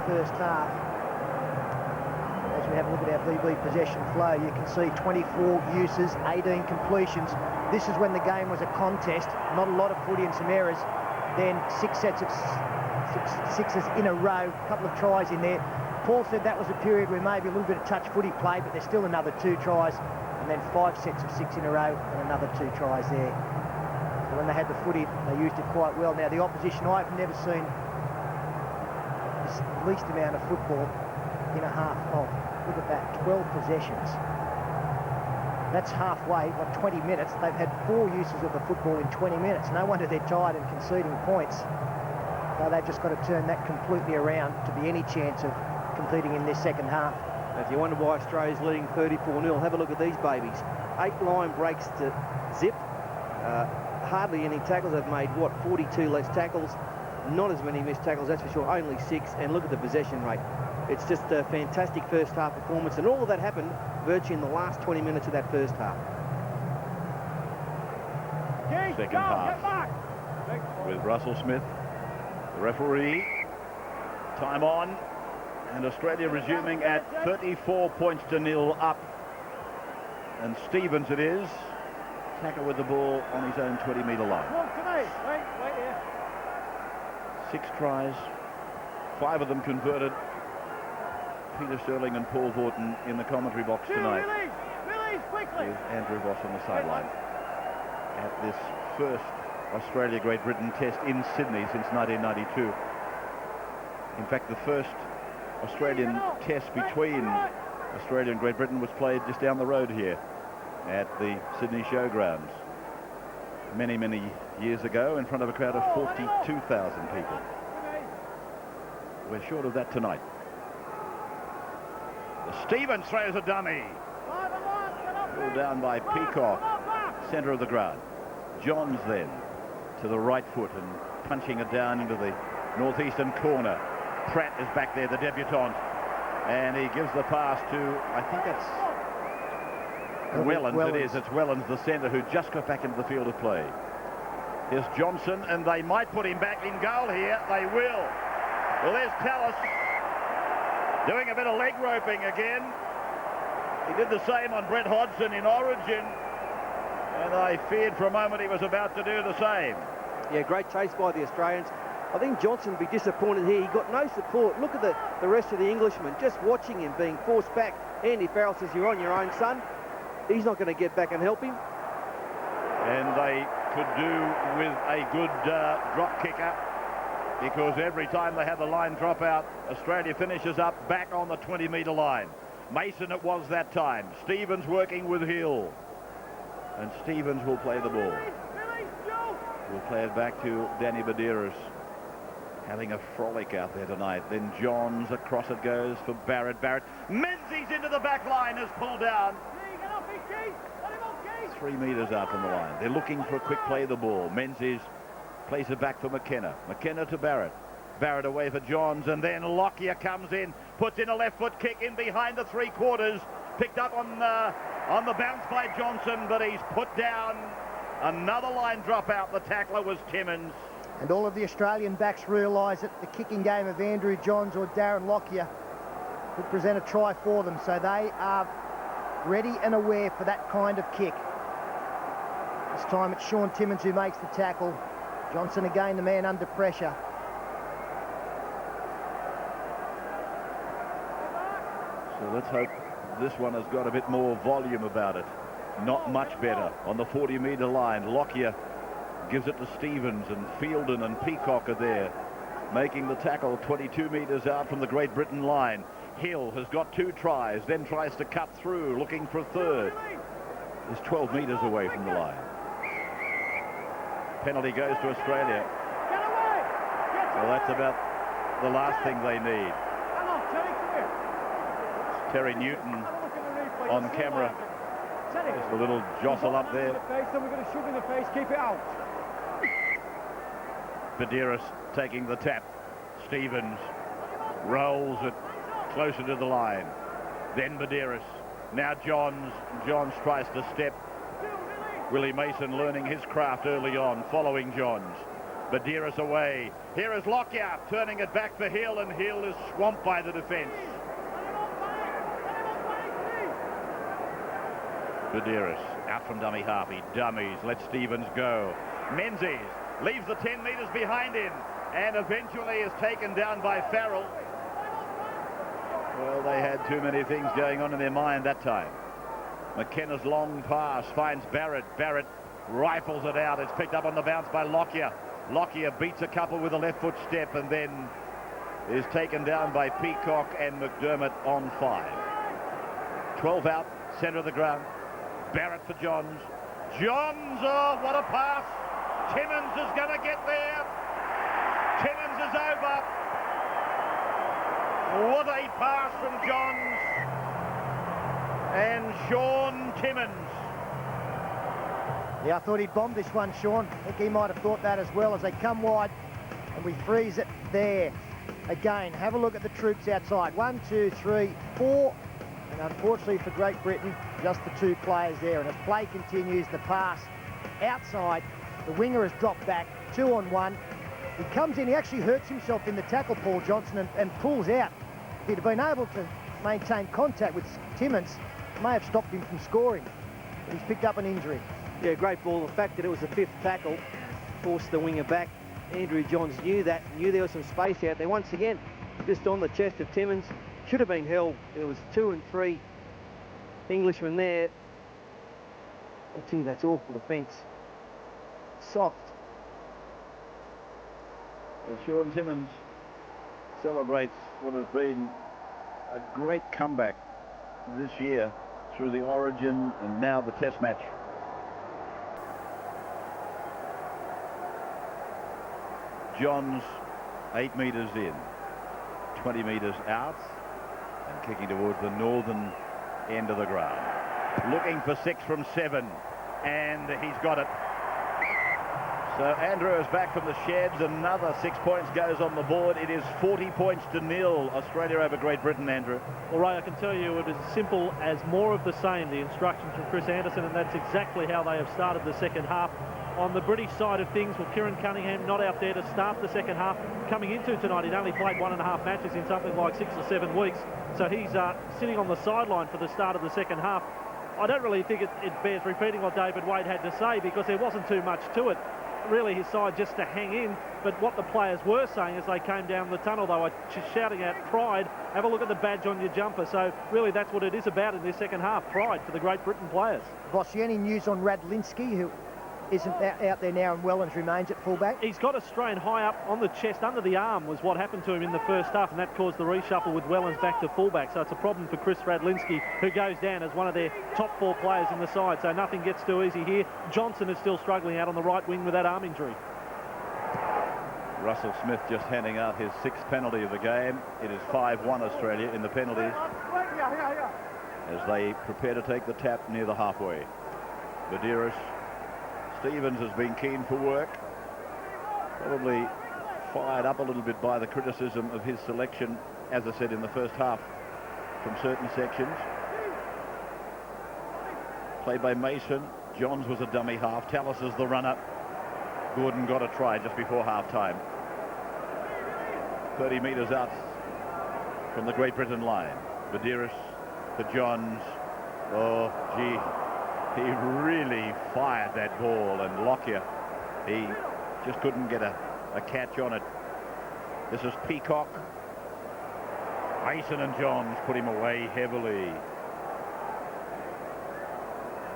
first half. As we have a look at our VB possession flow, you can see 24 uses, 18 completions. This is when the game was a contest, not a lot of footy and some errors. Then 6 sets of sixes in a row, a couple of tries in there. Paul said that was a period where maybe a little bit of touch footy played, but there's still another 2 tries, and then 5 sets of 6 in a row and another 2 tries there. So when they had the footy, they used it quite well. Now the opposition, I've never seen the least amount of football in a half of, look at that, 12 possessions. That's halfway, 20 minutes. They've had 4 uses of the football in 20 minutes. No wonder they're tired and conceding points. So they've just got to turn that completely around to be any chance of competing in this second half. If you wonder why Australia's leading 34-0, have a look at these babies. 8 line breaks to zip. Hardly any tackles. They've made, 42 less tackles. Not as many missed tackles, that's for sure. Only 6. And look at the possession rate. It's just a fantastic first half performance. And all of that happened virtually in the last 20 minutes of that first half. Second half with Russell Smith, the referee. Time on. And Australia resuming at 34 points to 0 up. And Stevens it is. Tackle with the ball on his own 20-metre line. Wait here. 6 tries, 5 of them converted. Peter Sterling and Paul Horton in the commentary box tonight. Release, quickly. With Andrew Voss on the sideline. At this first Australia-Great Britain test in Sydney since 1992. In fact, the first Australian test between Australia and Great Britain was played just down the road here at the Sydney Showgrounds many, many years ago in front of a crowd of 42,000 people. We're short of that tonight. Stevens throws a dummy. Pulled down by Peacock, centre of the ground. Johns then to the right foot and punching it down into the northeastern corner. Pratt is back there, the debutant, and he gives the pass to, I think that's Wellens. It is. It's Wellens, the centre, who just got back into the field of play. Here's Johnson, and they might put him back in goal here. They will. Well, there's Tallis doing a bit of leg roping again. He did the same on Brett Hodgson in Origin, and I feared for a moment he was about to do the same. Yeah, great chase by the Australians. I think Johnson would be disappointed here. He got no support. Look at the rest of the Englishmen just watching him being forced back. Andy Farrell says, you're on your own, son. He's not going to get back and help him. And they could do with a good drop kicker, because every time they have the line drop out, Australia finishes up back on the 20-metre line. Mason it was that time. Stevens working with Hill. And Stevens will play the ball. We'll play it back to Danny Medeiros, having a frolic out there tonight. Then Johns, across it goes for Barrett. Menzies into the back line, is pulled down. 3 metres out from the line. They're looking for a quick play of the ball. Menzies plays it back for McKenna. McKenna to Barrett. Barrett away for Johns, and then Lockyer comes in, puts in a left foot kick in behind the 3/4. Picked up on the bounce by Johnson, but he's put down. Another line drop out. The tackler was Timmins. And all of the Australian backs realise that the kicking game of Andrew Johns or Darren Lockyer would present a try for them, so they are ready and aware for that kind of kick. This time it's Sean Timmins who makes the tackle. Johnson again, the man under pressure. So let's hope this one has got a bit more volume about it. Not much better on the 40-metre line. Lockyer gives it to Stevens, and Fielden and Peacock are there making the tackle 22 metres out from the Great Britain line. Hill has got 2 tries, then tries to cut through, looking for a third. Is 12 metres away from the line. Penalty goes to Australia. Well, that's about the last thing they need. It's Terry Newton on camera. Just a little jostle up there. We're going to shoot in the face, keep it out. Medeiros taking the tap. Stevens rolls it closer to the line. Then Medeiros. Now Johns. Johns tries to step. Willie Mason learning his craft early on, following Johns. Badira's away. Here is Lockyer turning it back for Hill, and Hill is swamped by the defence. Badiris out from dummy half. He dummies. Let Stevens go. Menzies leaves the 10 metres behind him and eventually is taken down by Farrell. Well, they had too many things going on in their mind that time. McKenna's long pass finds Barrett. Barrett rifles it out. It's picked up on the bounce by Lockyer. Lockyer beats a couple with a left foot step and then is taken down by Peacock and McDermott on 5. 12 out, centre of the ground. Barrett for Johns. Johns, oh, what a pass. Timmins is going to get there. Timmins is over. What a pass from Johns. And Sean Timmins. Yeah, I thought he'd bombed this one, Sean. I think he might have thought that as well as they come wide and we freeze it there. Again, have a look at the troops outside. 1, 2, 3, 4. And unfortunately for Great Britain, just the 2 players there. And as play continues, the pass outside, the winger has dropped back, 2 on 1. He comes in, he actually hurts himself in the tackle, Paul Johnson, and pulls out. If he'd have been able to maintain contact with Timmins, it may have stopped him from scoring. But he's picked up an injury. Yeah, great ball. The fact that it was the 5th tackle forced the winger back. Andrew Johns knew that, knew there was some space out there. Once again, just on the chest of Timmins. Should have been held. There was 2 and 3 Englishmen there. I tell you, that's awful defence. Soft. Well, Sean Timmins celebrates what has been a great comeback this year through the Origin and now the Test match. Johns 8 metres in, 20 metres out, and kicking towards the northern end of the ground. Looking for 6 from 7, and he's got it. So Andrew is back from the sheds. Another 6 points goes on the board. It is 40 points to 0, Australia over Great Britain, Andrew. Well, Ray, I can tell you it is as simple as more of the same, the instructions from Chris Anderson, and that's exactly how they have started the second half. On the British side of things, well, Kieran Cunningham not out there to start the second half. Coming into tonight, he'd only played 1.5 matches in something like 6 or 7 weeks. So he's sitting on the sideline for the start of the second half. I don't really think it bears repeating what David Wade had to say because there wasn't too much to it. Really his side just to hang in, but what the players were saying as they came down the tunnel, they were shouting out pride. Have a look at the badge on your jumper. So really that's what it is about in this second half, pride for the Great Britain players. Bossy, any news on Radlinski, who isn't out there now and Wellens remains at fullback? He's got a strain high up on the chest, under the arm was what happened to him in the first half, and that caused the reshuffle with Wellens back to fullback. So it's a problem for Chris Radlinski, who goes down as one of their top 4 players in the side. So nothing gets too easy here. Johnson is still struggling out on the right wing with that arm injury. Russell Smith just handing out his 6th penalty of the game. It is 5-1 Australia in the penalties as they prepare to take the tap near the halfway. Badiris. Stevens has been keen for work, probably fired up a little bit by the criticism of his selection, as I said, in the first half from certain sections. Played by Mason. Johns was a dummy half. Tallis is the runner. Gordon got a try just before half-time. 30 metres out from the Great Britain line. Badiris to Johns. Oh, gee. He really fired that ball, and Lockyer, he just couldn't get a catch on it. This is Peacock. Mason and Johns put him away heavily.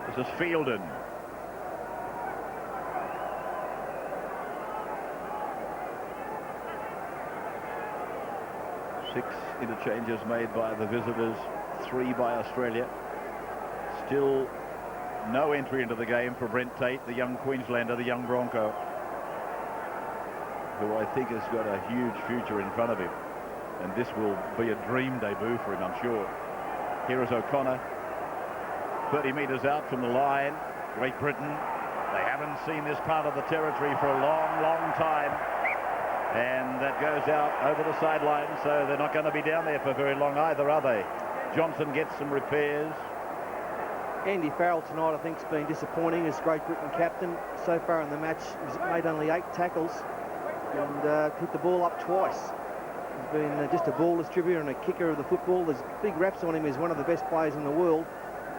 This is Fielden. Six interchanges made by the visitors, 3 by Australia. Still no entry into the game for Brent Tate, the young Queenslander, the young Bronco, who I think has got a huge future in front of him. And this will be a dream debut for him, I'm sure. Here is O'Connor, 30 metres out from the line. Great Britain, they haven't seen this part of the territory for a long, long time. And that goes out over the sideline, so they're not going to be down there for very long either, are they? Johnson gets some repairs. Andy Farrell tonight, I think, has been disappointing as Great Britain captain. So far in the match, he's made only 8 tackles. and hit the ball up twice. He's been just a ball distributor and a kicker of the football. There's big raps on him as one of the best players in the world.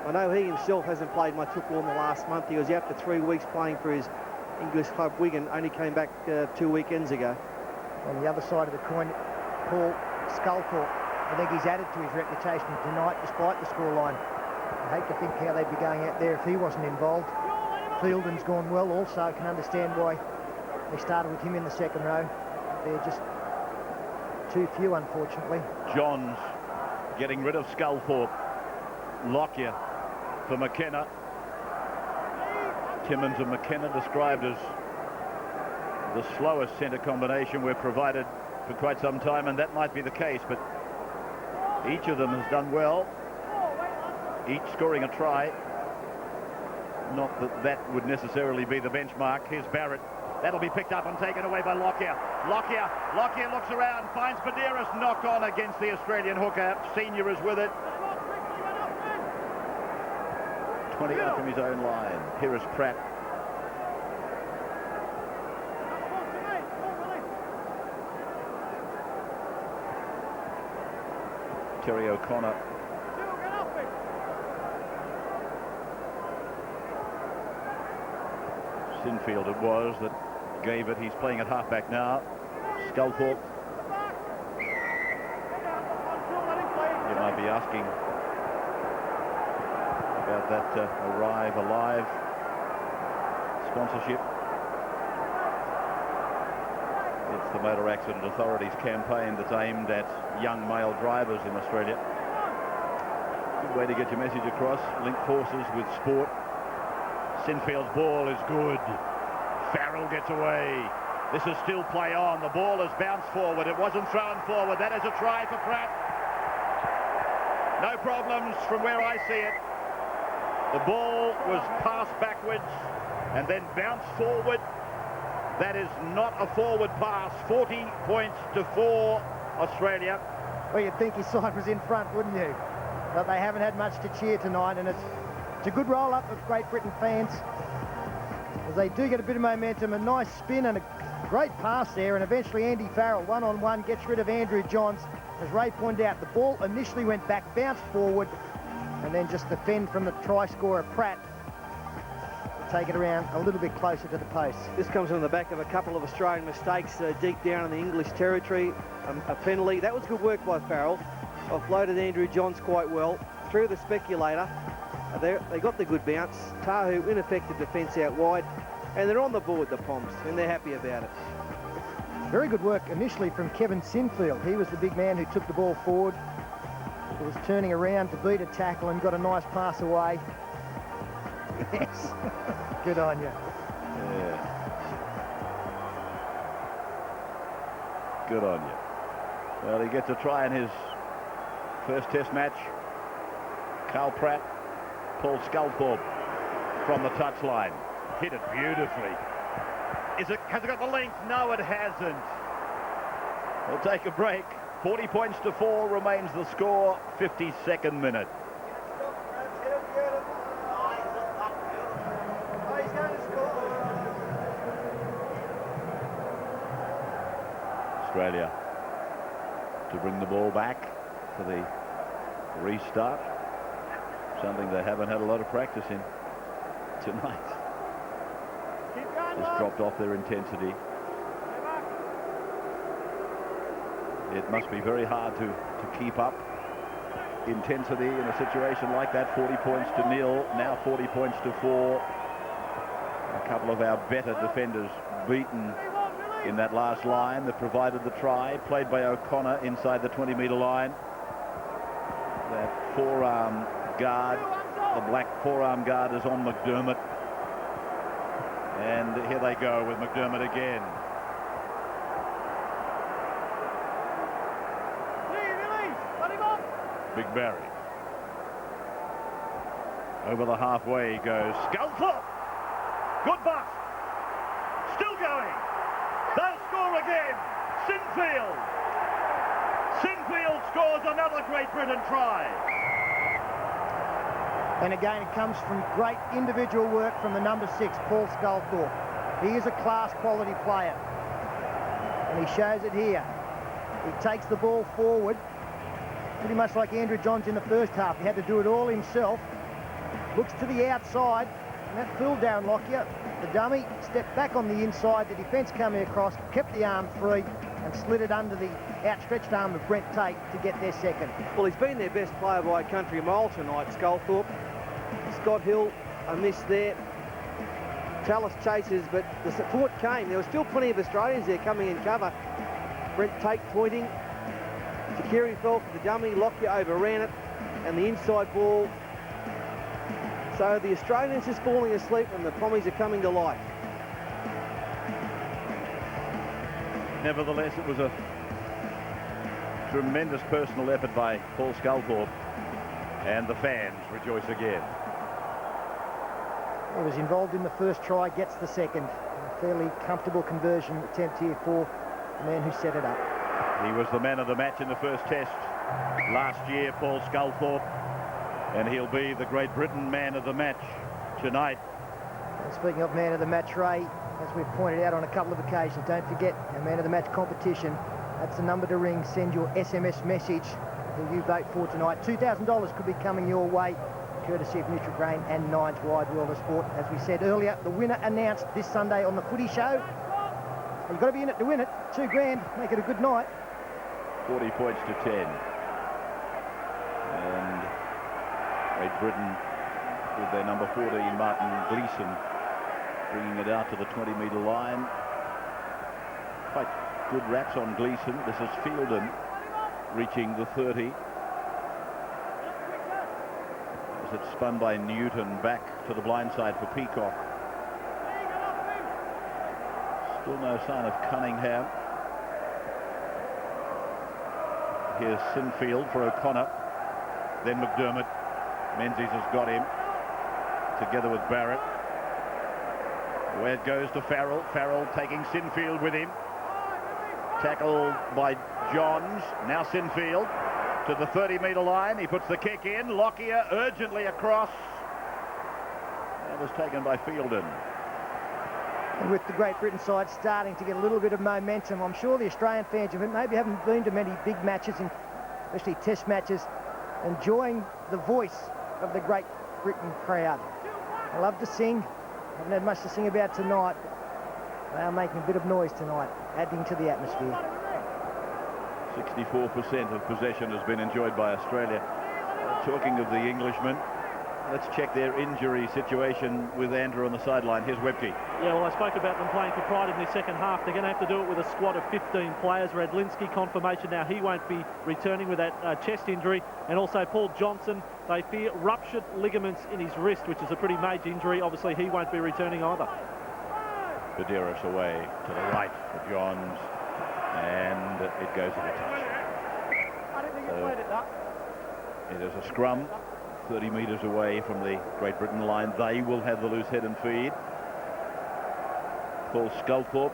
I know he himself hasn't played much football in the last month. He was out for 3 weeks playing for his English club Wigan, only came back 2 weekends ago. On the other side of the coin, Paul Sculthorpe, I think he's added to his reputation tonight despite the scoreline. I hate to think how they'd be going out there if he wasn't involved. Fielden's gone well also. I can understand why they started with him in the second row. They're just too few, unfortunately. Johns getting rid of Sculthorpe. Lockyer for McKenna. Timmins and McKenna described as the slowest centre combination we've provided for quite some time, and that might be the case, but each of them has done well, each scoring a try. Not that that would necessarily be the benchmark. Here's Barrett. That'll be picked up and taken away by Lockyer. Lockyer looks around, finds Badeiras, knock on against the Australian hooker. Senior is with it. 20 out from his own line. Here is Pratt. Terry O'Connor. Sinfield it was that gave it. He's playing at halfback now. Sculthorpe. You might be asking about that Arrive Alive sponsorship. It's the Motor Accident Authority's campaign that's aimed at young male drivers in Australia. Good way to get your message across. Link forces with sport. Sinfield's ball is good. Farrell gets away. This is still play on. The ball has bounced forward. It wasn't thrown forward. That is a try for Pratt. No problems from where I see it. The ball was passed backwards and then bounced forward. That is not a forward pass. 40 points to 4, Australia. Well, you'd think his side was in front, wouldn't you? But they haven't had much to cheer tonight, and it's a good roll-up of Great Britain fans, as they do get a bit of momentum. A nice spin and a great pass there, and eventually Andy Farrell, one-on-one, gets rid of Andrew Johns. As Ray pointed out, the ball initially went back, bounced forward, and then just the fend from the try scorer Pratt to take it around a little bit closer to the post. This comes on the back of a couple of Australian mistakes deep down in the English territory. A penalty. That was good work by Farrell. Offloaded Andrew Johns quite well. Through the speculator. They got the good bounce. Tahu, ineffective defence out wide. And they're on the board, the Poms, and they're happy about it. Very good work initially from Kevin Sinfield. He was the big man who took the ball forward. He was turning around to beat a tackle and got a nice pass away. Yes. Good on you. Yeah. Good on you. Well, he gets a try in his first test match. Carl Pratt, Paul Sculthorpe from the touchline. Hit it beautifully. Has it got the length? No, it hasn't. We'll take a break. 40 points to 4 remains the score. 52nd minute. Australia to bring the ball back for the restart. Something they haven't had a lot of practice in tonight. Just dropped off their intensity. It must be very hard to keep up intensity in a situation like that. 40 points to 0, now 40 points to 4. A couple of our better defenders beaten in that last line that provided the try, played by O'Connor inside the 20-metre line. That forearm guard, the black forearm guard, is on McDermott. And here they go with McDermott again. Big Barry. Over the halfway goes Sculthorpe. Good bust. Still going. They'll score again. Sinfield. Sinfield scores another Great Britain try. And again, it comes from great individual work from the number 6, Paul Sculthorpe. He is a class quality player. And he shows it here. He takes the ball forward, pretty much like Andrew Johns in the first half. He had to do it all himself. Looks to the outside, and that fooled Darren Lockyer. The dummy stepped back on the inside. The defence coming across, kept the arm free, and slid it under the outstretched arm of Brent Tate to get their second. Well, he's been their best player by a country mile tonight, Sculthorpe. Scott Hill, a miss there. Tallis chases, but the support came. There were still plenty of Australians there coming in cover. Brent Tate pointing. Takiri fell for the dummy. Lockyer overran it, and the inside ball. So the Australians is falling asleep and the Pommies are coming to life. Nevertheless, it was a tremendous personal effort by Paul Sculthorpe, and the fans rejoice again. He was involved in the first try, gets the second. A fairly comfortable conversion attempt here for the man who set it up. He was the man of the match in the first test last year, Paul Sculthorpe, and he'll be the Great Britain man of the match tonight. And speaking of man of the match, Ray, as we've pointed out on a couple of occasions, don't forget our man of the match competition. That's the number to ring. Send your SMS message who you vote for tonight. $2,000 could be coming your way, courtesy of Nutrigrain and Nines Wide World of Sport. As we said earlier, the winner announced this Sunday on the Footy Show. You've got to be in it to win it. $2 grand, make it a good night. 40 points to 10. And Great Britain with their number 14, Martin Gleeson, bringing it out to the 20-metre line. Quite good wraps on Gleeson. This is Fielden reaching the 30. As it's spun by Newton back to the blind side for Peacock. Still no sign of Cunningham. Here's Sinfield for O'Connor. Then McDermott. Menzies has got him, together with Barrett. Where it goes to Farrell. Farrell taking Sinfield with him. Tackled by Johns. Now Sinfield to the 30-metre line. He puts the kick in. Lockyer urgently across. That was taken by Fielden. And with the Great Britain side starting to get a little bit of momentum, I'm sure the Australian fans maybe haven't been to many big matches, especially test matches, enjoying the voice of the Great Britain crowd. I love to sing. Haven't had much to sing about tonight. They are making a bit of noise tonight, adding to the atmosphere. 64% of possession has been enjoyed by Australia. Talking of the Englishmen, let's check their injury situation with Andrew on the sideline. Here's Webke. Yeah, well, I spoke about them playing for pride in the second half. They're going to have to do it with a squad of 15 players. Radlinski confirmation now he won't be returning with that chest injury. And also Paul Johnson, they fear ruptured ligaments in his wrist, which is a pretty major injury. Obviously, he won't be returning either. Badeiros away to the right for Johns, and it goes in a touch. I didn't think it played at that. It is a scrum 30 metres away from the Great Britain line. They will have the loose head and feed. Paul Sculthorpe,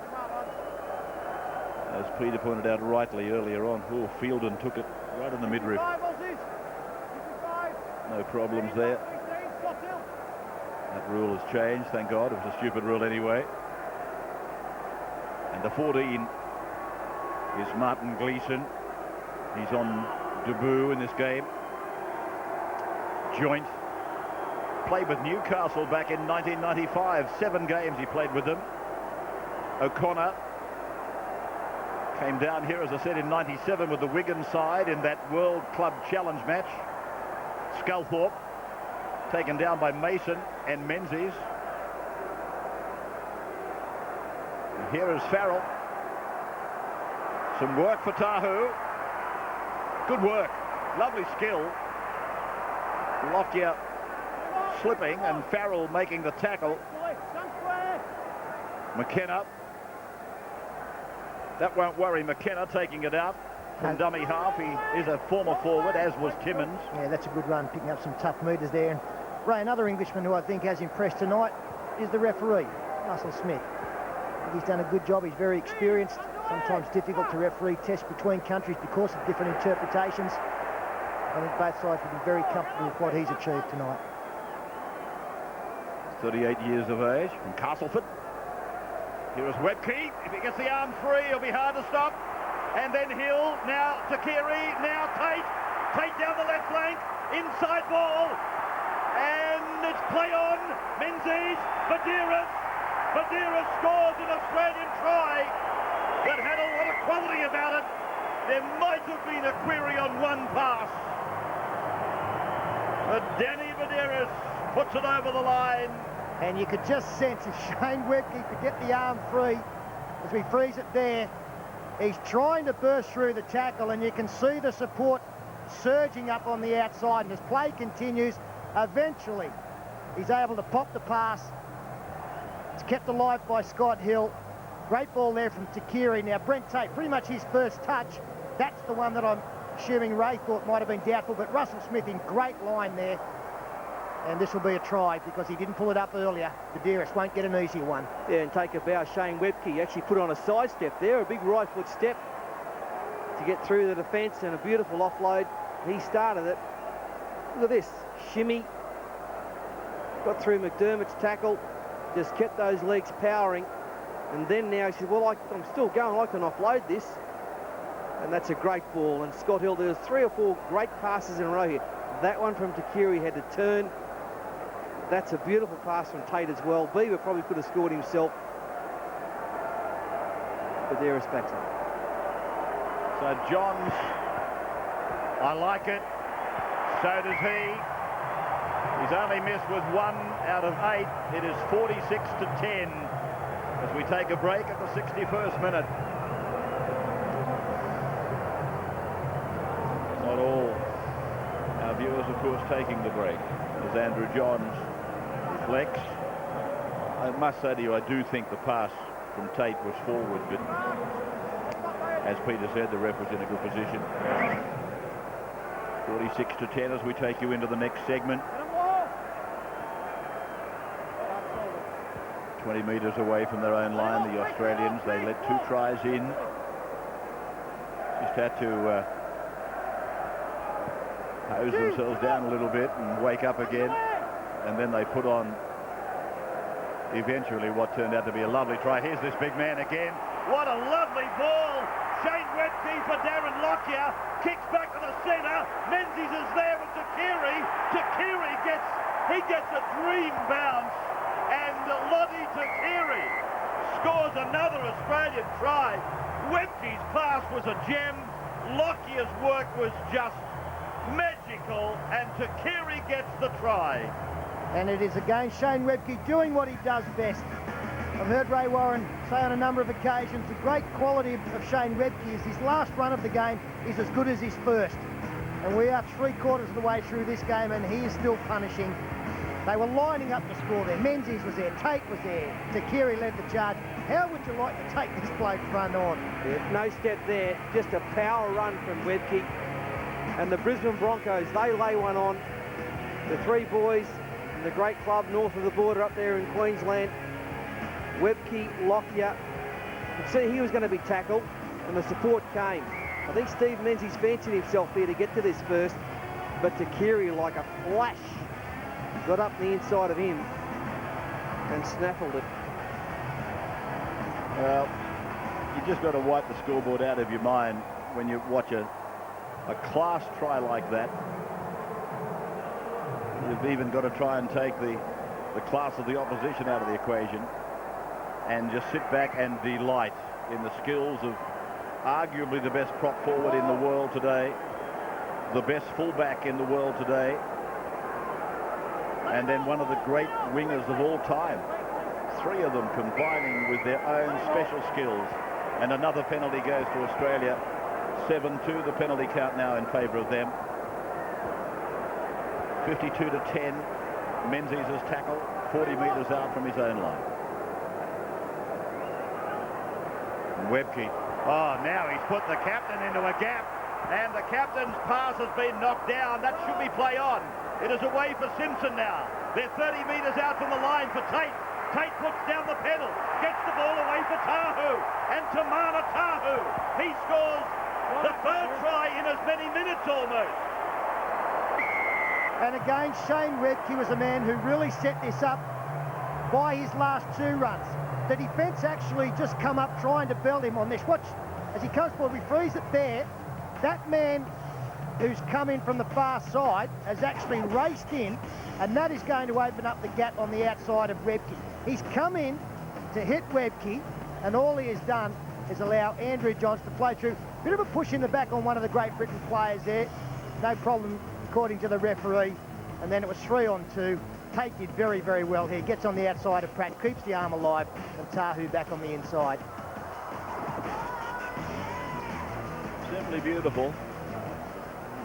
as Peter pointed out rightly earlier on, Fielden took it right in the midriff. No problems there. That rule has changed, thank God. It was a stupid rule anyway. And the 14 is Martin Gleeson. He's on debut in this game. Joint played with Newcastle back in 1995. 7 games he played with them. O'Connor came down here, as I said, in 97 with the Wigan side in that World Club Challenge match. Sculthorpe taken down by Mason and Menzies. And here is Farrell. Some work for Tahu. Good work. Lovely skill. Lockyer slipping and Farrell making the tackle. McKenna. That won't worry McKenna, taking it out from dummy half. He is a former forward, as was Timmins. Yeah, that's a good run, picking up some tough meters there. And Ray, another Englishman who I think has impressed tonight is the referee, Russell Smith. I think he's done a good job. He's very experienced. Sometimes difficult to referee tests between countries because of different interpretations. I think both sides will be very comfortable with what he's achieved tonight. 38 years of age from Castleford. Here is Webke. If he gets the arm free, it'll be hard to stop. And then Hill, now to Keary, now Tate. Tate down the left flank, inside ball. And it's play on. Menzies, Badeiras. Badeiras scores an Australian try that had a lot of quality about it. There might have been a query on one pass. But Danny Badeiras puts it over the line. And you could just sense if Shane Webke could get the arm free, as we freeze it there, he's trying to burst through the tackle, and you can see the support surging up on the outside. And as play continues, eventually he's able to pop the pass. It's kept alive by Scott Hill. Great ball there from Takiri. Now Brent Tate, pretty much his first touch. That's the one that I'm assuming Ray thought might have been doubtful, but Russell Smith in great line there. And this will be a try because he didn't pull it up earlier. Badeiras won't get an easier one. Yeah, and take a bow. Shane Webke actually put on a side step there, a big right foot step to get through the defence, and a beautiful offload. He started it. Look at this. Shimmy. Got through McDermott's tackle. Just kept those legs powering. And then now he said, well, I'm still going. I can offload this. And that's a great ball. And Scott Hill, there's 3 or 4 great passes in a row here. That one from Takiri had to turn. That's a beautiful pass from Tate as well. Beaver probably could have scored himself. But there is backs up. So Johns, I like it. So does he. He's only missed with 1 out of 8. It is 46-10 as we take a break at the 61st minute. Not all our viewers, of course, taking the break as Andrew Johns reflects. I must say to you, I do think the pass from Tate was forward, but as Peter said, the ref was in a good position. 46-10 as we take you into the next segment. 20 metres away from their own line, the Australians, they let 2 tries in. Just had to hose themselves down a little bit and wake up again. And then they put on eventually what turned out to be a lovely try. Here's this big man again. What a lovely ball. Shane Webke for Darren Lockyer. Kicks back to the centre. Menzies is there with Takiri. Takiri gets a dream bounce. And Lottie Takiri scores another Australian try. Webke's pass was a gem. Lockyer's work was just magical. And Takiri gets the try. And it is again Shane Webke doing what he does best. I've heard Ray Warren say on a number of occasions the great quality of Shane Webke is his last run of the game is as good as his first. And we are 3/4 of the way through this game and he is still punishing. They were lining up the score there. Menzies was there, Tate was there, Takiri led the charge. How would you like to take this bloke front on? Yeah, no step there, just a power run from Webke. And the Brisbane Broncos, they lay one on. The 3 boys from the great club north of the border up there in Queensland. Webke, Lockyer. You could see he was going to be tackled, and the support came. I think Steve Menzies fancied himself there to get to this first, but Takiri, like a flash, got up the inside of him and snaffled it. Well, you just got to wipe the scoreboard out of your mind when you watch a class try like that. You've even got to try and take the class of the opposition out of the equation and just sit back and delight in the skills of arguably the best prop forward in the world today, the best fullback in the world today, and then one of the great wingers of all time. 3 of them combining with their own special skills. And another penalty goes to Australia. 7-2 the penalty count now in favour of them. 52-10. Menzies has tackled 40 metres out from his own line. And Webke. Oh, now he's put the captain into a gap. And the captain's pass has been knocked down. That should be play on. It is away for Simpson now. They're 30 metres out from the line for Tate. Tate puts down the pedal. Gets the ball away for Tahu. And Tamana Tahu. He scores the 3rd try in as many minutes almost. And again, Shane Webke was a man who really set this up by his last 2 runs. The defence actually just come up trying to belt him on this. Watch, as he comes forward, we freeze it there. That man who's come in from the far side has actually raced in, and that is going to open up the gap on the outside of Webke. He's come in to hit Webke, and all he has done is allow Andrew Johns to play through. Bit of a push in the back on one of the Great Britain players there. No problem, according to the referee. And then it was 3 on 2. Tate did very, very well here. Gets on the outside of Pratt, keeps the arm alive, and Tahu back on the inside. Simply beautiful.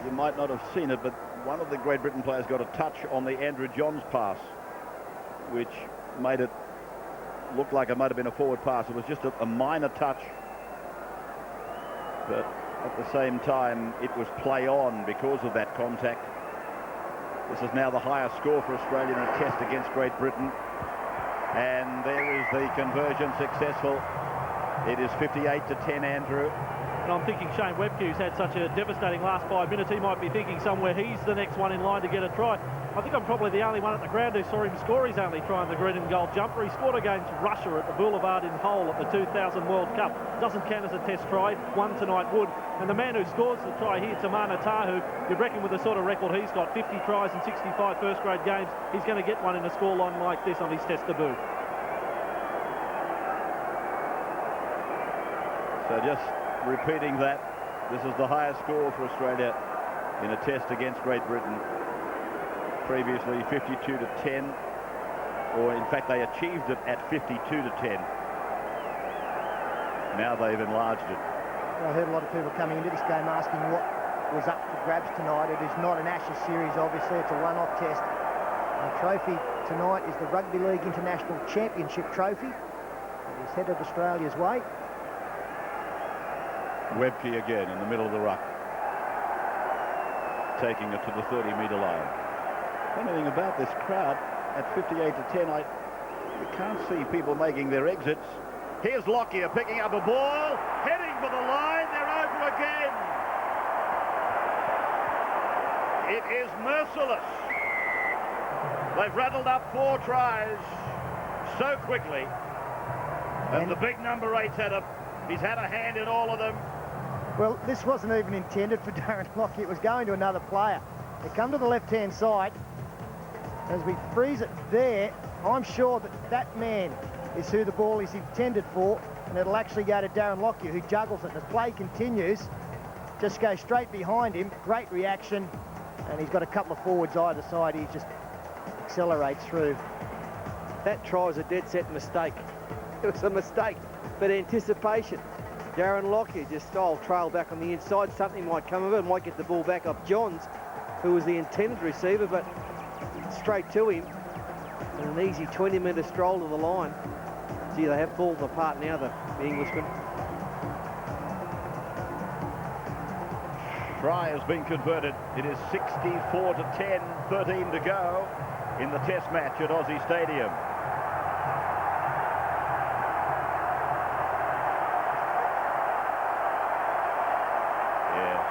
You might not have seen it, but one of the Great Britain players got a touch on the Andrew Johns pass, which made it look like it might have been a forward pass. It was just a minor touch, but at the same time it was play on because of that contact. This is now the highest score for Australia in a test against Great Britain, and there is the conversion successful. It is 58-10, Andrew. And I'm thinking Shane Webke, who's had such a devastating last 5 minutes, he might be thinking somewhere he's the next one in line to get a try. I think I'm probably the only one at the ground who saw him score his only try in the green and gold jumper. He scored against Russia at the Boulevard in Hull at the 2000 World Cup. Doesn't count as a test try. One tonight would. And the man who scores the try here, Tamana Tahu, you'd reckon with the sort of record he's got, 50 tries in 65 first-grade games, he's going to get one in a scoreline like this on his test debut. So just repeating that, this is the highest score for Australia in a test against Great Britain. Previously 52-10, or in fact they achieved it at 52-10. Now they've enlarged it. I heard a lot of people coming into this game asking what was up for grabs tonight. It is not an Ashes series, obviously. It's a one-off test. The trophy tonight is the Rugby League International Championship trophy. It is headed Australia's way. Webke again in the middle of the ruck, taking it to the 30-metre line. Funny thing about this crowd at 58-10, you can't see people making their exits. Here's Lockyer picking up a ball, heading for the line. They're over again. It is merciless. They've rattled up 4 tries so quickly, and the big number 8's he's had a hand in all of them. Well, this wasn't even intended for Darren Lockyer. It was going to another player. They come to the left-hand side. As we freeze it there, I'm sure that that man is who the ball is intended for, and it'll actually go to Darren Lockyer, who juggles it. The play continues. Just go straight behind him. Great reaction, and he's got a couple of forwards either side. He just accelerates through. That try was a dead set mistake. It was a mistake, but anticipation. Darren Lockyer just trail back on the inside. Something might come of it, might get the ball back off Johns, who was the intended receiver, but straight to him. And an easy 20-metre stroll to the line. Gee, they have fallen apart now, the Englishmen. Try has been converted. It is 64-10, 13 to go in the test match at Aussie Stadium. Yeah.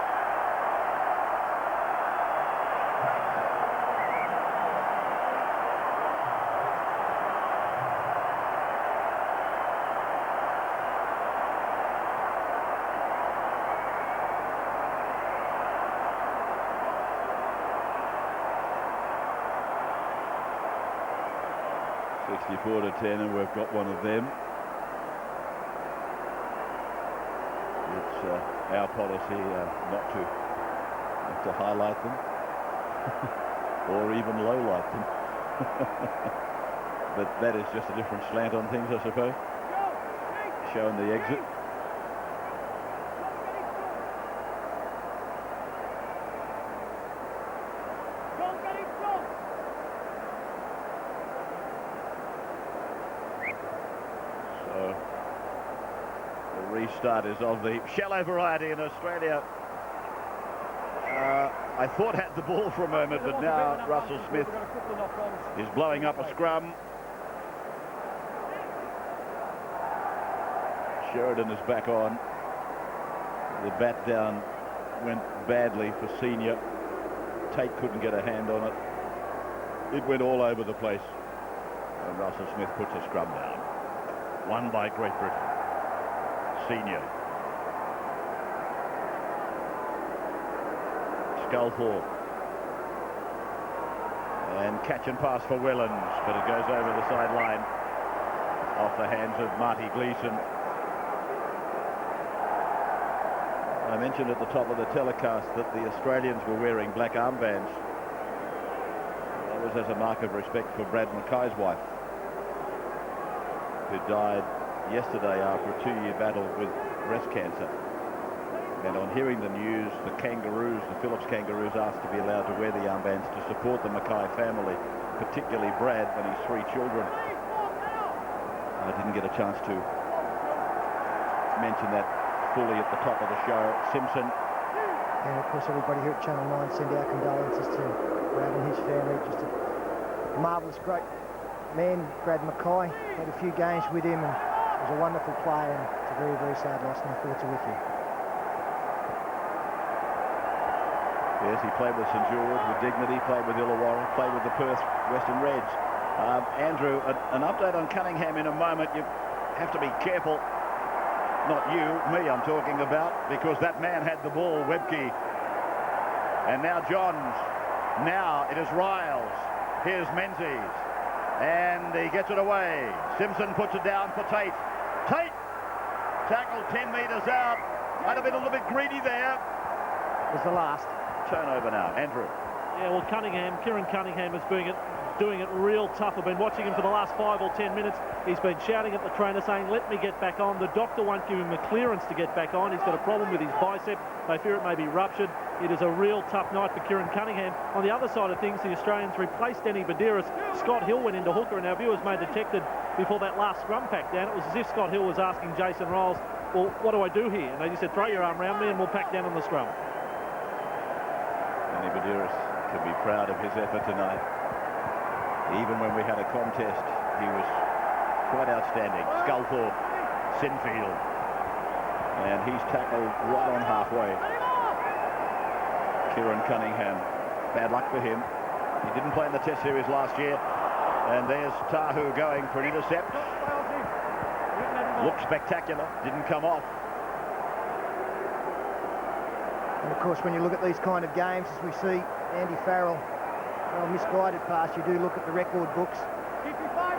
64-10, and we've got one of them. It's our policy not to highlight them or even low-light them. But that is just a different slant on things, I suppose. Showing the exit. Restarters of the shallow variety in Australia. I thought had the ball for a moment, but now Russell Smith is blowing up a scrum. Sheridan is back on. The bat down went badly for Senior. Tate couldn't get a hand on it. It went all over the place. And Russell Smith puts a scrum down. Won by Great Britain. Senior. Sculthorpe. And catch and pass for Wellens, but it goes over the sideline off the hands of Marty Gleeson. I mentioned at the top of the telecast that the Australians were wearing black armbands. That was as a mark of respect for Brad Mackay's wife, who died yesterday after a 2-year battle with breast cancer. And on hearing the news, the Kangaroos, the Phillips Kangaroos, asked to be allowed to wear the armbands to support the Mackay family, particularly Brad and his 3 children. I didn't get a chance to mention that fully at the top of the show. Simpson. And of course everybody here at Channel 9 send our condolences to Brad and his family. Just a marvellous, great man, Brad Mackay. Had a few games with him and was a wonderful player, and it's a very, very sad loss, and our thoughts are with you. Yes, he played with St George with dignity, played with Illawarra, played with the Perth Western Reds. Andrew, an update on Cunningham in a moment. You have to be careful. Not you, me I'm talking about, because that man had the ball, Webke. And now Johns. Now it is Riles. Here's Menzies. And he gets it away. Simpson puts it down for Tate. Tate! Tackled 10 metres out. Might have been a little bit greedy there. It was the last. Turnover now. Andrew. Yeah, well, Kieran Cunningham is doing it real tough. I've been watching him for the last 5 or 10 minutes. He's been shouting at the trainer saying, let me get back on. The doctor won't give him the clearance to get back on. He's got a problem with his bicep. They fear it may be ruptured. It is a real tough night for Kieran Cunningham. On the other side of things, the Australians replaced Denny Badiris. Scott Hill went into hooker, and our viewers may have detected before that last scrum pack down, it was as if Scott Hill was asking Jason Riles, well, what do I do here? And they just said, throw your arm around me and we'll pack down on the scrum. Denny Badiris can be proud of his effort tonight. Even when we had a contest, he was quite outstanding. Sculthorpe, Sinfield, and he's tackled right on halfway. Kieran Cunningham, bad luck for him. He didn't play in the Test series last year. And there's Tahu going for an intercept. Looked spectacular, didn't come off. And of course, when you look at these kind of games, as we see Andy Farrell, well, misguided pass, you do look at the record books.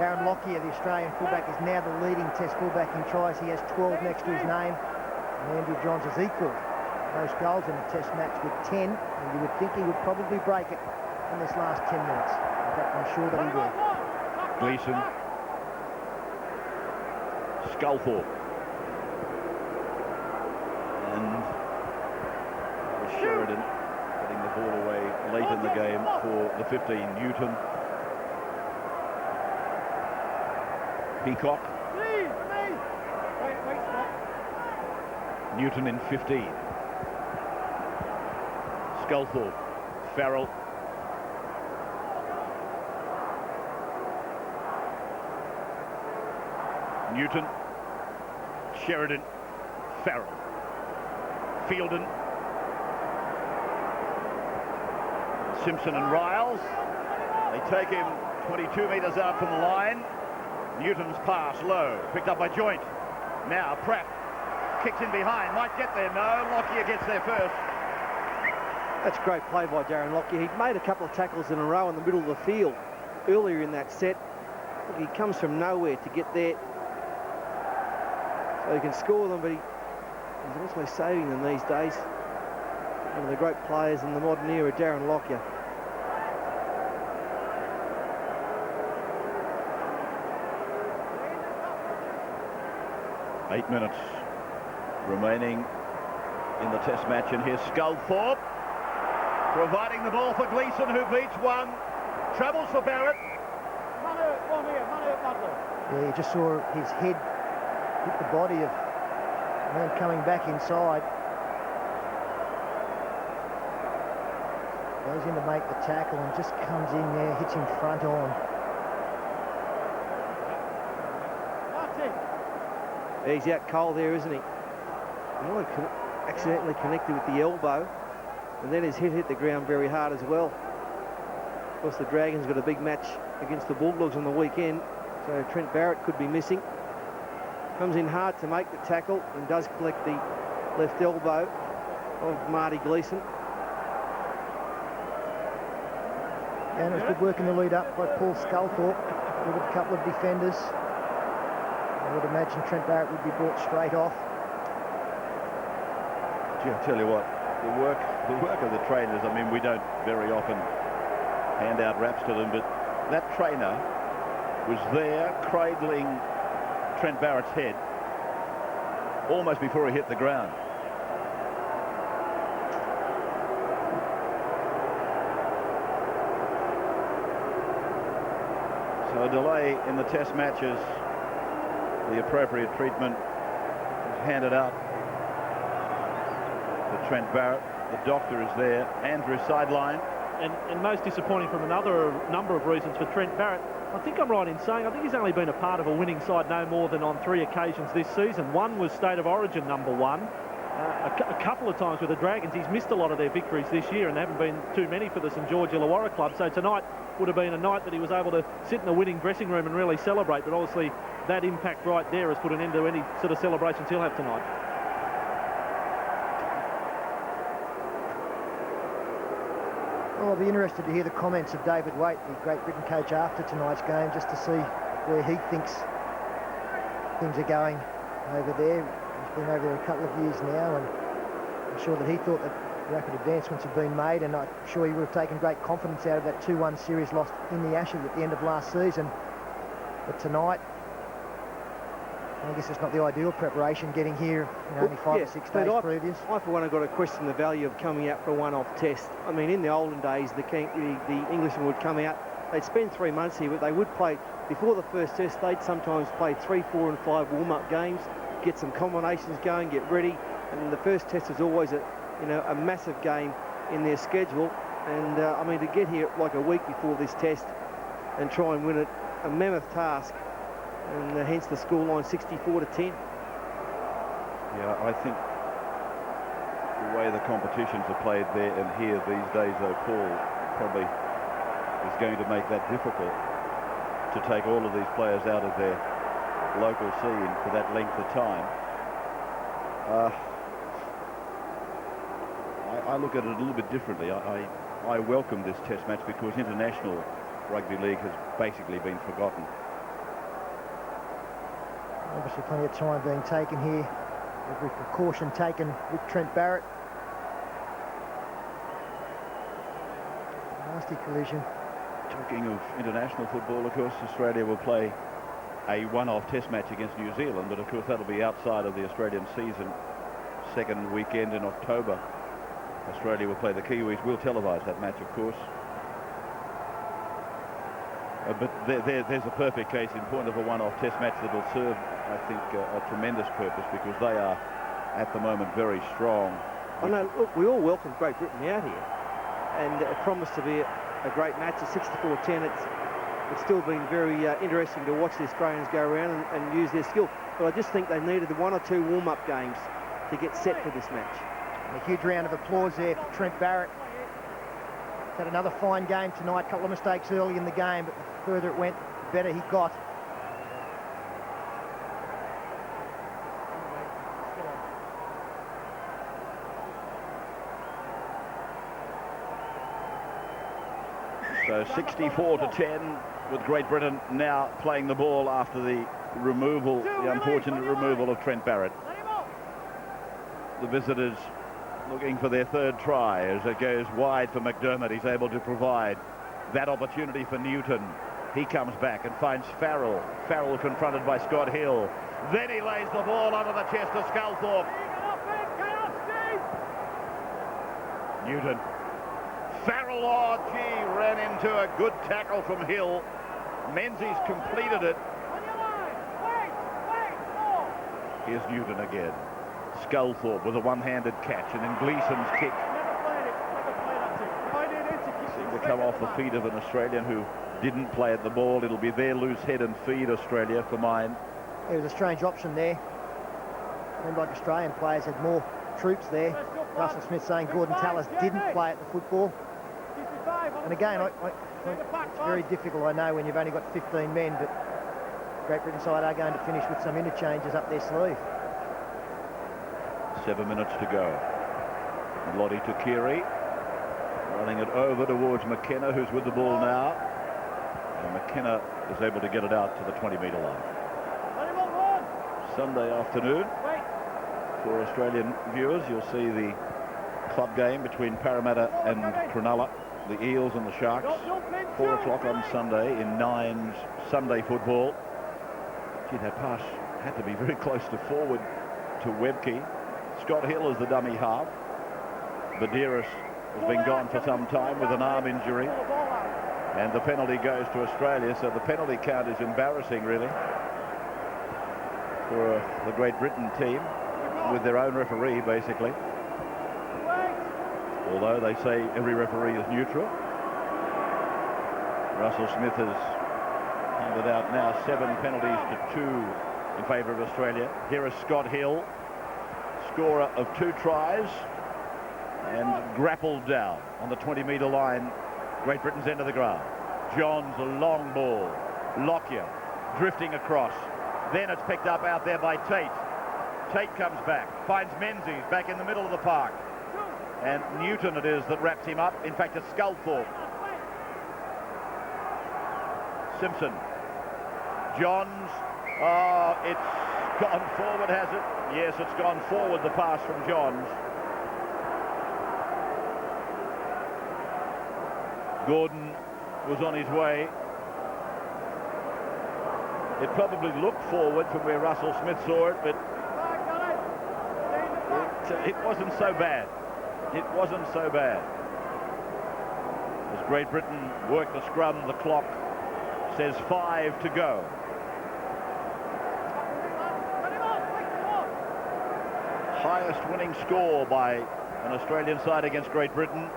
Darren Lockyer, the Australian fullback, is now the leading Test fullback in tries. He has 12 next to his name. And Andrew Johns has equalled most goals in a Test match with 10. And you would think he would probably break it in this last 10 minutes. In fact, I'm sure that he will. Gleeson. Sculthorpe. And Sheridan getting the ball away late in the game for the 15. Newton. Peacock. Newton in 15. Sculthorpe. Farrell. Newton. Sheridan. Farrell. Fielden. Simpson and Riles. They take him 22 metres out from the line. Newton's pass low, picked up by Joint. Now Pratt kicks in behind, might get there. No, Lockyer gets there first. That's great play by Darren Lockyer. He'd made a couple of tackles in a row in the middle of the field earlier in that set. Look, he comes from nowhere to get there. So he can score them, but he's also saving them these days. One of the great players in the modern era, Darren Lockyer. Eight minutes remaining in the Test match, and here's Sculthorpe providing the ball for Gleeson, who beats one. Travels for Barrett. Yeah, you just saw his head hit the body of the man coming back inside. Goes in to make the tackle and just comes in there, hits him front on. He's out cold there, isn't he? He might have accidentally connected with the elbow, and then his head hit the ground very hard as well. Of course, the Dragons got a big match against the Bulldogs on the weekend. So Trent Barrett could be missing. Comes in hard to make the tackle and does collect the left elbow of Marty Gleeson. And it was good work in the lead up by Paul Sculthorpe with a couple of defenders. I would imagine Trent Barrett would be brought straight off. Gee, I tell you what, the work of the trainers, I mean, we don't very often hand out raps to them, but that trainer was there cradling Trent Barrett's head almost before he hit the ground. So a delay in the test matches, the appropriate treatment is handed out to Trent Barrett. The doctor is there, Andrew sideline. And most disappointing from another number of reasons for Trent Barrett. I think I'm right in saying I think he's only been a part of a winning side no more than on 3 occasions this season. One was State of Origin #1. A couple of times with the Dragons. He's missed a lot of their victories this year, and there haven't been too many for the St George Illawarra club. So tonight would have been a night that he was able to sit in the winning dressing room and really celebrate. But obviously that impact right there has put an end to any sort of celebrations he'll have tonight. Well, I'll be interested to hear the comments of David Waite, the Great Britain coach, after tonight's game, just to see where he thinks things are going over there. He's been over there a couple of years now, and I'm sure that he thought that rapid advancements have been made, and I'm sure he would have taken great confidence out of that 2-1 series loss in the Ashes at the end of last season. But tonight, I guess it's not the ideal preparation getting here only 5 or 6 days previous. I, for one, have got to question the value of coming out for a one-off test. I mean, in the olden days, the Englishmen would come out, they'd spend 3 months here, but they would play, before the first test, they'd sometimes play 3, 4 and 5 warm-up games, get some combinations going, get ready, and the first test is always a massive game in their schedule. And I mean, to get here like a week before this test and try and win it, a mammoth task. And hence the scoreline 64-10. Yeah, I think the way the competitions are played there and here these days, though, Paul, probably is going to make that difficult to take all of these players out of their local scene for that length of time. I look at it a little bit differently. I welcome this test match because international rugby league has basically been forgotten. Obviously plenty of time being taken here. Every precaution taken with Trent Barrett. Nasty collision. Talking of international football, of course, Australia will play a one-off test match against New Zealand, but of course that'll be outside of the Australian season. Second weekend in October, Australia will play the Kiwis. We'll televise that match, of course. But there's a perfect case in point of a one-off test match that will serve, I think, a tremendous purpose, because they are, at the moment, very strong. I know, look, we all welcome Great Britain out here, and it promised to be a great match at 64-10. It's still been very interesting to watch the Australians go around and use their skill. But I just think they needed 1 or 2 warm-up games to get set for this match. A huge round of applause there for Trent Barrett. Had another fine game tonight. A couple of mistakes early in the game, but the further it went, the better he got. So 64-10, with Great Britain now playing the ball after the removal, the unfortunate removal of Trent Barrett. The visitors looking for their third try as it goes wide for McDermott. He's able to provide that opportunity for Newton. He comes back and finds Farrell. Farrell confronted by Scott Hill. Then he lays the ball under the chest of Sculthorpe. Newton. Farrell, oh gee, ran into a good tackle from Hill. Menzies completed it. Here's Newton again. Sculthorpe with a one-handed catch, and then Gleeson's kick seemed to come off the feet of an Australian who didn't play at the ball. It'll be their loose head and feed, Australia, for mine. It was a strange option there. Seemed like Australian players had more troops there. Russell Smith saying Gordon Tallis didn't play at the football. And again, it's very difficult, I know, when you've only got 15 men, but Great Britain side are going to finish with some interchanges up their sleeve. 7 minutes to go. Lottie Tukiri running it over towards McKenna, who's with the ball now. And McKenna is able to get it out to the 20-metre line. Sunday afternoon, for Australian viewers, you'll see the club game between Parramatta and Cronulla, the Eels and the Sharks. 4 o'clock on Sunday in Nine's Sunday football. Gee, that pass had to be very close to forward to Webke. Scott Hill is the dummy half. Badiris has been gone for some time with an arm injury. And the penalty goes to Australia, so the penalty count is embarrassing, really, for the Great Britain team, with their own referee, basically. Although they say every referee is neutral. Russell Smith has handed out now 7 penalties to 2 in favour of Australia. Here is Scott Hill, scorer of 2 tries, and grappled down on the 20-metre line, Great Britain's end of the ground. Johns, a long ball. Lockyer drifting across. Then it's picked up out there by Tate. Tate comes back, finds Menzies back in the middle of the park. And Newton it is that wraps him up. In fact, it's Sculthorpe. Simpson. Johns. Oh, it's gone forward, has it? Yes, it's gone forward, the pass from Johns. Gordon was on his way. It probably looked forward from where Russell Smith saw it, but it wasn't so bad. It wasn't so bad. As Great Britain work the scrum, the clock says 5 to go. Highest winning score by an Australian side against Great Britain.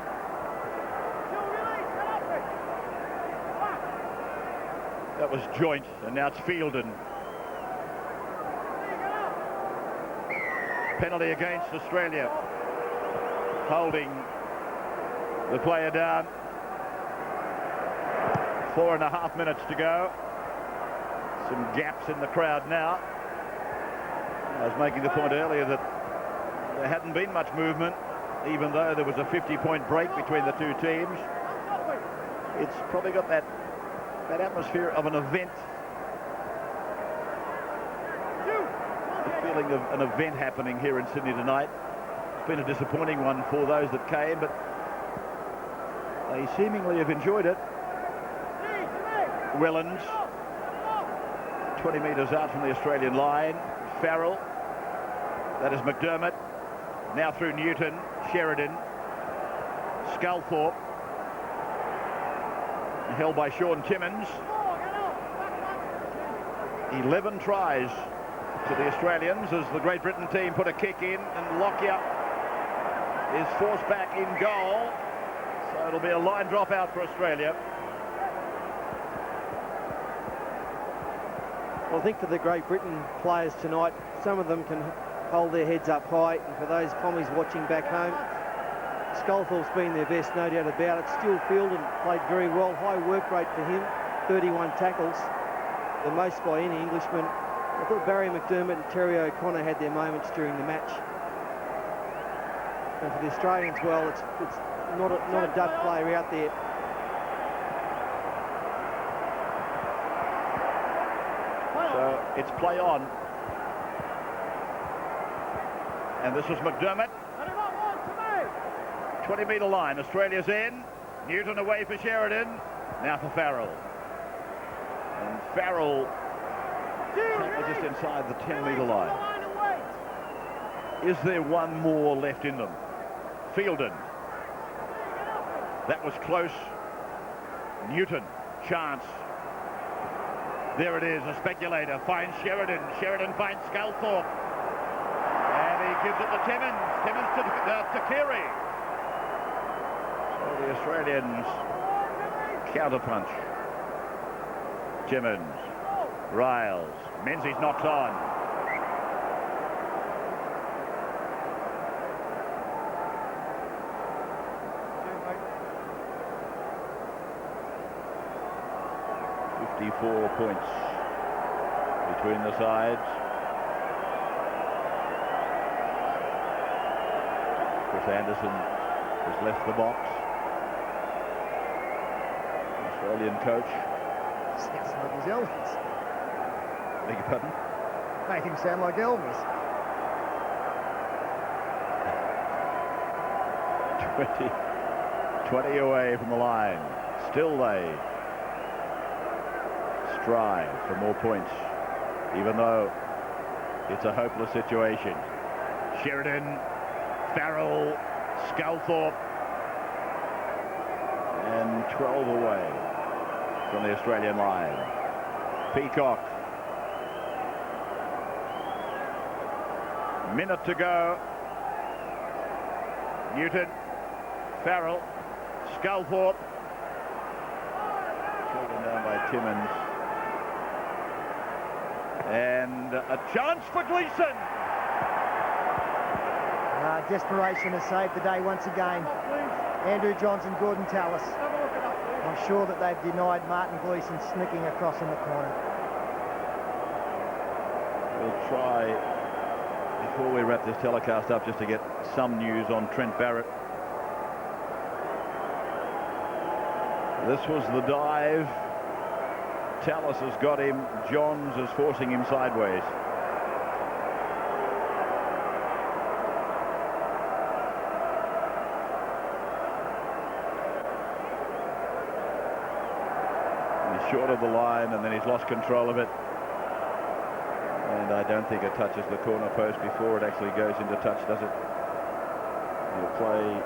That was Joint, and now it's Fielden. Penalty against Australia. Holding the player down. 4.5 minutes to go. Some gaps in the crowd now. I was making the point earlier that there hadn't been much movement, even though there was a 50-point break between the two teams. It's probably got that atmosphere of an event. The feeling of an event happening here in Sydney tonight. It's been a disappointing one for those that came, but they seemingly have enjoyed it. Wellens, 20 metres out from the Australian line. Farrell, that is McDermott. Now through Newton, Sheridan, Sculthorpe. Held by Sean Timmins. 11 tries to the Australians as the Great Britain team put a kick in, and Lockyer is forced back in goal. So it'll be a line drop out for Australia. Well, I think for the Great Britain players tonight, some of them can hold their heads up high, and for those Pommies watching back home, Sculthorpe's been their best, no doubt about it. Still Fielden played very well. High work rate for him, 31 tackles, the most by any Englishman. I thought Barry McDermott and Terry O'Connor had their moments during the match. And for the Australians, well, it's not a dud player out there. So it's play on. And this was McDermott. 20-metre line, Australia's in. Newton away for Sheridan. Now for Farrell. And Farrell just inside the 10-metre line. Is there one more left in them? Fielden. That was close. Newton, chance. There it is, a speculator finds Sheridan. Sheridan finds Sculthorpe. And he gives it to Timmins. Timmins to Keary. The Australians counterpunch. Timmins, Riles, Menzies knocks on. £54 points between the sides. Chris Anderson has left the box. Australian coach. Sounds like his Elvis. Beg your pardon? Made him sound like Elvis. 20 away from the line. Still they strive for more points, even though it's a hopeless situation. Sheridan, Farrell, Sculthorpe, and 12 away from the Australian line. Peacock. Minute to go. Newton, Farrell, Sculthorpe. Taken down by Timmins. And a chance for Gleeson. Desperation has saved the day once again. Andrew Johns and Gordon Tallis. I'm sure that they've denied Martin Gleeson sneaking across in the corner. We'll try, before we wrap this telecast up, just to get some news on Trent Barrett. This was the dive. Tallis has got him. Johns is forcing him sideways. He's short of the line, and then he's lost control of it. And I don't think it touches the corner post before it actually goes into touch, does it? He'll play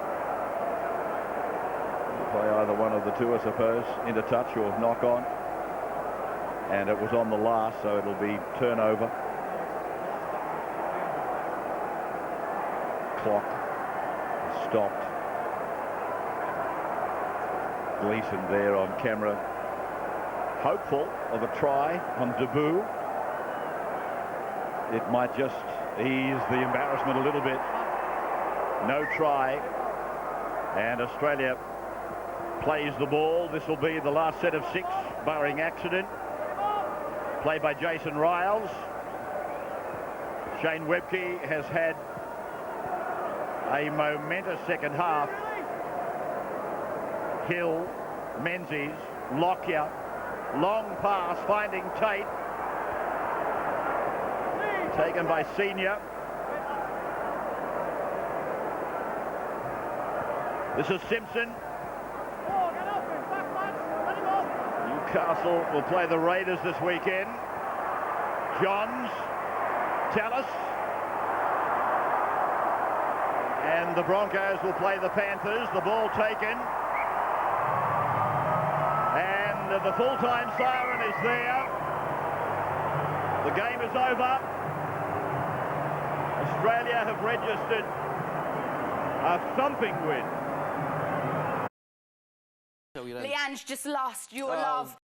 either one of the two, I suppose, into touch or knock on. And it was on the last, so it'll be turnover. Clock stopped. Gleeson there on camera, hopeful of a try on debut. It might just ease the embarrassment a little bit. No try, and Australia plays the ball. This will be the last set of 6, barring accident. Played by Jason Riles. Shane Webke has had a momentous second half. Hill, Menzies, Lockyer, long pass finding Tate. Taken by Senior. This is Simpson. Newcastle will play the Raiders this weekend. Johns, Tallis, and the Broncos will play the Panthers. The ball taken, and the full-time siren is there. The game is over. Australia have registered a thumping win. Leanne's just lost your love.